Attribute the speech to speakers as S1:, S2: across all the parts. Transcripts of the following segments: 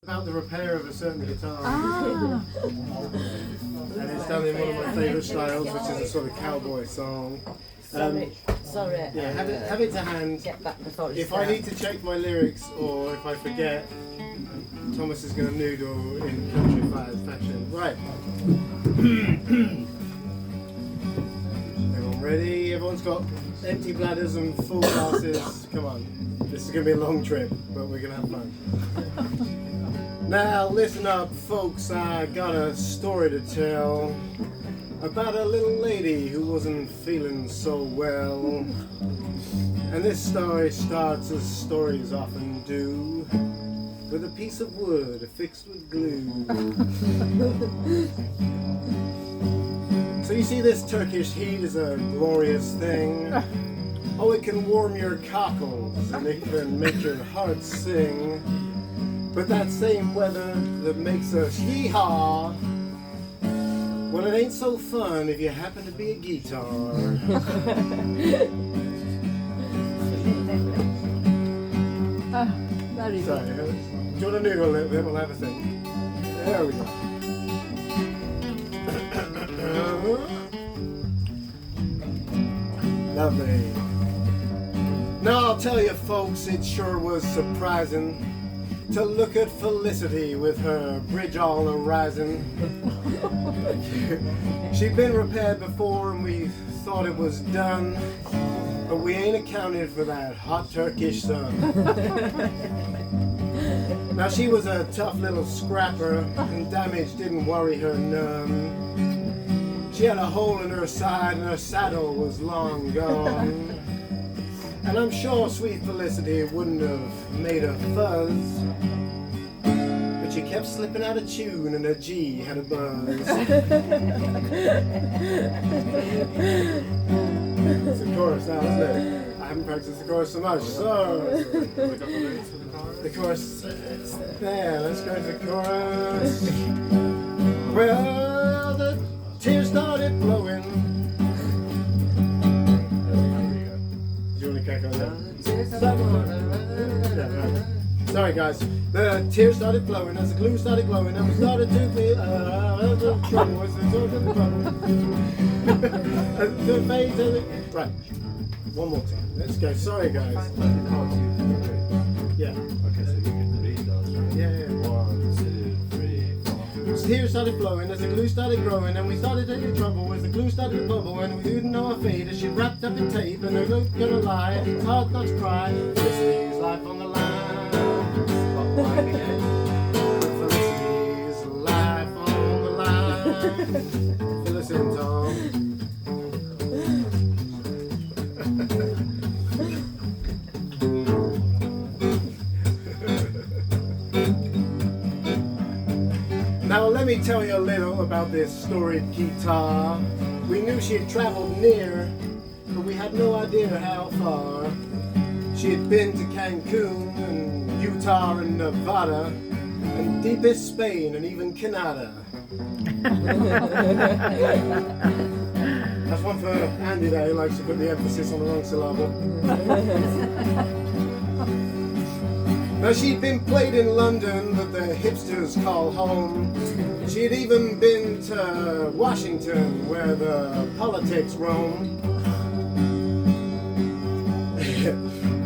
S1: About the repair of a certain guitar. And it's done in one of my favourite styles, which is a sort of cowboy song.
S2: Sorry.
S1: Yeah, have it to hand.
S2: Get back before
S1: If I need to check my lyrics or if I forget, Thomas is going to noodle in country fashion. Right. Everyone ready? Everyone's got empty bladders and full glasses. Come on. This is going to be a long trip, but we're going to have fun. Now listen up, folks. I got a story to tell about a little lady who wasn't feeling so well. And this story starts as stories often do, with a piece of wood affixed with glue. So you see, this Turkish heat is a glorious thing. Oh, it can warm your cockles and it can make your heart sing. But that same weather that makes us hee-haw, well, it ain't so fun if you happen to be a guitar.
S3: Very good.
S1: Sorry, do you want to noodle a little bit? We'll have a thing. There we go. Lovely. Now I'll tell you, folks, it sure was surprising to look at Felicity with her bridge all a-rising. She'd been repaired before and we thought it was done, but we ain't accounted for that hot Turkish sun. Now she was a tough little scrapper and damage didn't worry her none. She had a hole in her side and her saddle was long gone. And I'm sure sweet Felicity wouldn't have made a fuzz, but she kept slipping out of tune and her G had a buzz. It's a chorus now, isn't it? I haven't practiced the chorus so much, so the chorus, it's there, let's go to the chorus. Well, the tears started flowing. Sorry guys, the tears started flowing as the glue started glowing and we started to feel the trouble was the sort of trouble. The phase of it. Right, one more time. Let's go. Sorry guys. Yeah.
S4: Okay, so you can read those, right?
S1: Yeah.
S4: 1, 2, 3, 4.
S1: The tears started flowing as the glue started growing and we started to get trouble as the glue started to bubble and we didn't know our fate as she wrapped up in tape and her look gonna lie. It's hard not to cry. Felicity's life on the line. Felicity's life on the line. Listen, Tom. Now let me tell you a little about this storied guitar. We knew she had traveled near, but we had no idea how far. She had been to Cancun and Utah and Nevada and deepest Spain and even Canada. That's one for Andy there, who likes to put the emphasis on the wrong syllable. Now she'd been played in London, but the hipsters call home. She'd even been to Washington, where the politics roam.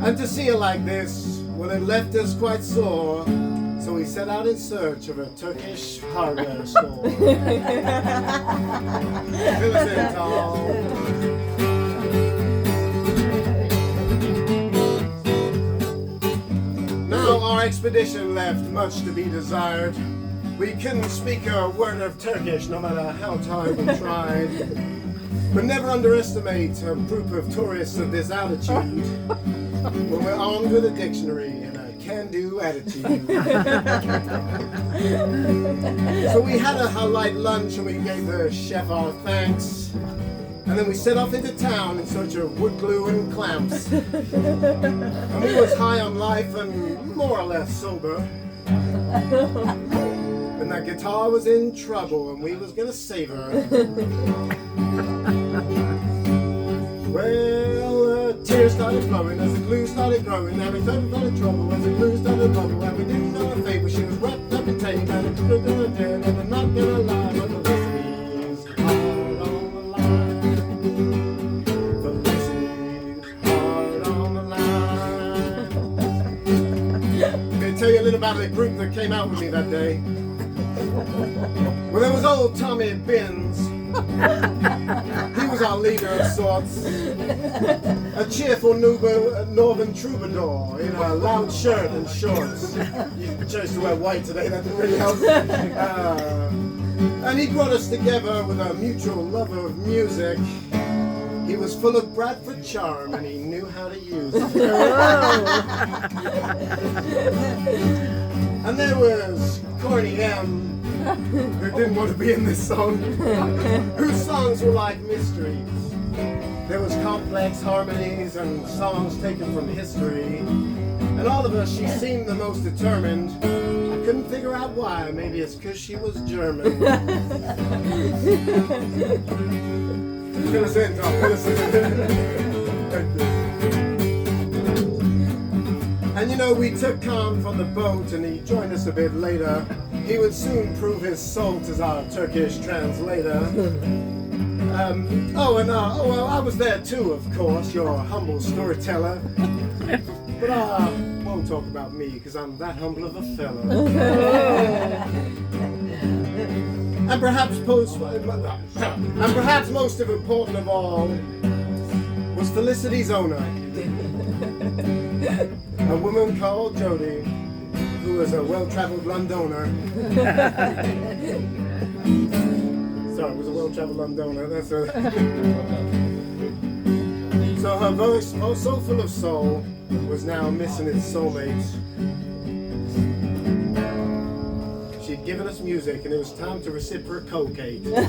S1: And to see her like this, well, it left us quite sore. So we set out in search of a Turkish hardware store. Fill us in, Tom. Our expedition left much to be desired. We couldn't speak a word of Turkish no matter how hard we tried. But never underestimate a group of tourists of this altitude when we're armed with a dictionary and a can-do attitude. So we had a light lunch and we gave the chef our thanks. And then we set off into town in search of wood glue and clamps. And we was high on life and more or less sober. And that guitar was in trouble and we was gonna save her. Well, tears started flowing as the glue started growing. And we thought we got in trouble as the glue started bubble. And we didn't know her fate, but she was wrapped up group that came out with me that day. Well, there was old Tommy Binns. He was our leader of sorts. A cheerful northern troubadour in a loud shirt and shorts. He chose to wear white today, that didn't really help. And he brought us together with a mutual love of music. He was full of Bradford charm and he knew how to use it. And there was Corny M, who didn't want to be in this song, whose songs were like mysteries. There was complex harmonies and songs taken from history. And all of us, she seemed the most determined. I couldn't figure out why. Maybe it's because she was German. Fill us in, Tom. Fill us in. And you know, we took Khan from the boat and he joined us a bit later. He would soon prove his salt as our Turkish translator. Well, I was there too, of course, your humble storyteller. But I won't talk about me, because I'm that humble of a fellow. And perhaps most important of all was Felicity's owner, a woman called Jody, who was a well-traveled Londoner. Sorry, was a well-traveled Londoner. That's a. So her voice, oh so full of soul, was now missing its soulmate. She'd given us music, and it was time to reciprocate. Yeah.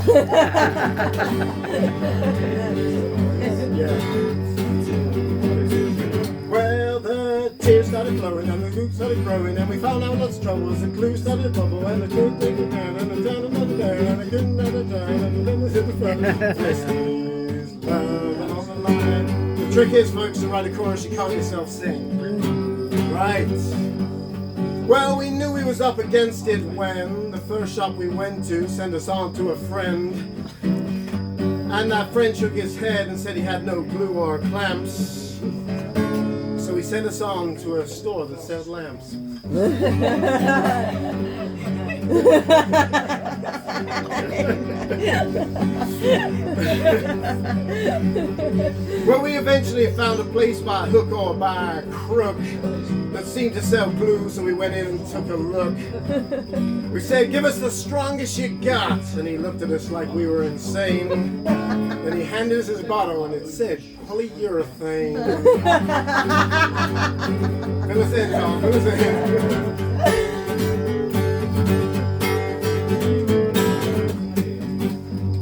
S1: Well, the tears started flowing, and the roots started growing, and we found out what's trouble was the glue started to bubble, and the glue started down, and the down, another down, and the good, another down, and then was hit the front. Felicity's love and on the line. The trick is, folks, to write a chorus you can't yourself sing. Right. Well, we knew we was up against it when the first shop we went to sent us on to a friend. And that friend shook his head and said he had no glue or clamps. So he sent us on to a store that sells lamps. Well, we eventually found a place by hook or by crook that seemed to sell glue, so we went in and took a look. We said, "Give us the strongest you got," and he looked at us like we were insane. Then he handed us his bottle and it said polyurethane. Fill us in, Tom. Fill us in.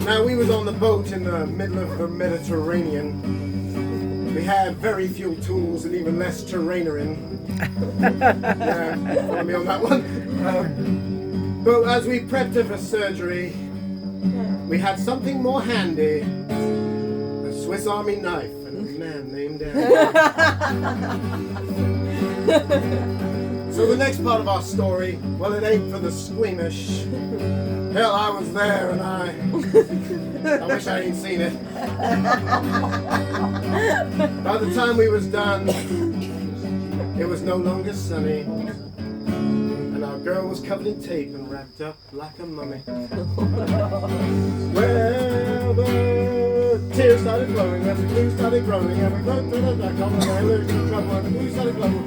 S1: Now, we was on the boat in the middle of the Mediterranean. We had very few tools and even less terrainerin. Yeah, follow me on that one. But as we prepped her for surgery, we had something more handy. A Swiss Army knife and a man named Andy. So the next part of our story, well, it ain't for the squeamish. Hell, I was there and I wish I ain't seen it. By the time we was done, it was no longer sunny. And our girl was covered in tape and wrapped up like a mummy. Well, the tears started flowing as the glue started growing, and we both turned our back on the sailors in trouble, and the glue started glowing.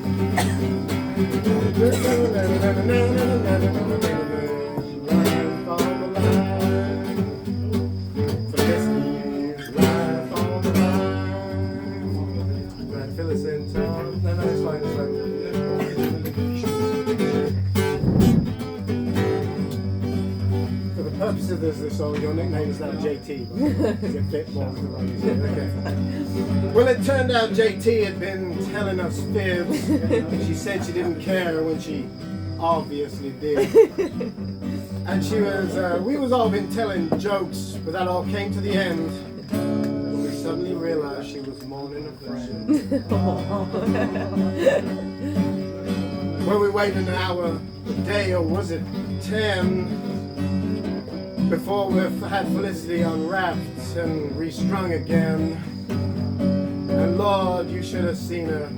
S1: So your nickname is now JT. It's a bit more than what you said. Okay. Well, it turned out JT had been telling us fibs. She said she didn't care when she obviously did. And she was, we was all been telling jokes, but that all came to the end. When we suddenly realized she was mourning a friend. Well, we waited an hour, a day, or was it 10? Before we had Felicity unwrapped and restrung again. And Lord, you should have seen her.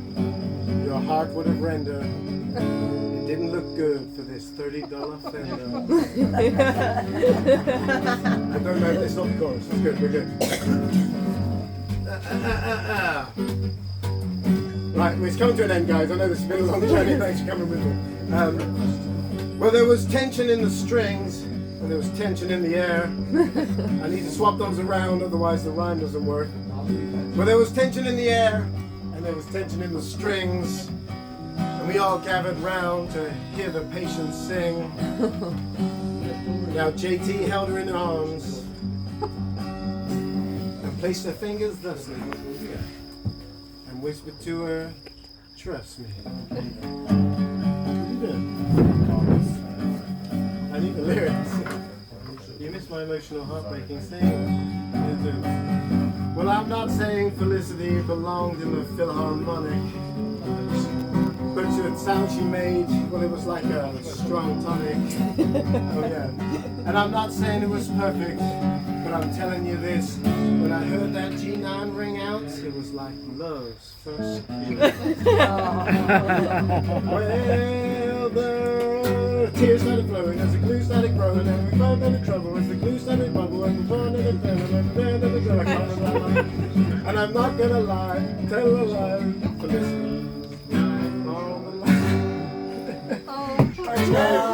S1: your heart would have rendered. It didn't look good for this $30 Fender. I don't know, it's not the chorus. It's good, we're good. Right, well, it's coming to an end, guys. I know this has been a long journey. Thanks for coming with me. Well, there was tension in the strings, and there was tension in the air. I need to swap those around, otherwise the rhyme doesn't work. Well, there was tension in the air, and there was tension in the strings, and we all gathered round to hear the patients sing. Now JT held her in her arms and placed her fingers thusly and whispered to her, "Trust me." What are you doing? I need the lyrics. You missed my emotional, heartbreaking thing. Well, I'm not saying Felicity belonged in the Philharmonic, but the sound she made, well, it was like a strong tonic. Oh yeah. And I'm not saying it was perfect, but I'm telling you this: when I heard that G9 ring out, it was like love's first kiss. Well, the tears started flowing as the glue started growing, and we found into trouble as the glue started bubbling, and we found into and I'm not gonna lie, tell a lie, Felicity. All the lie.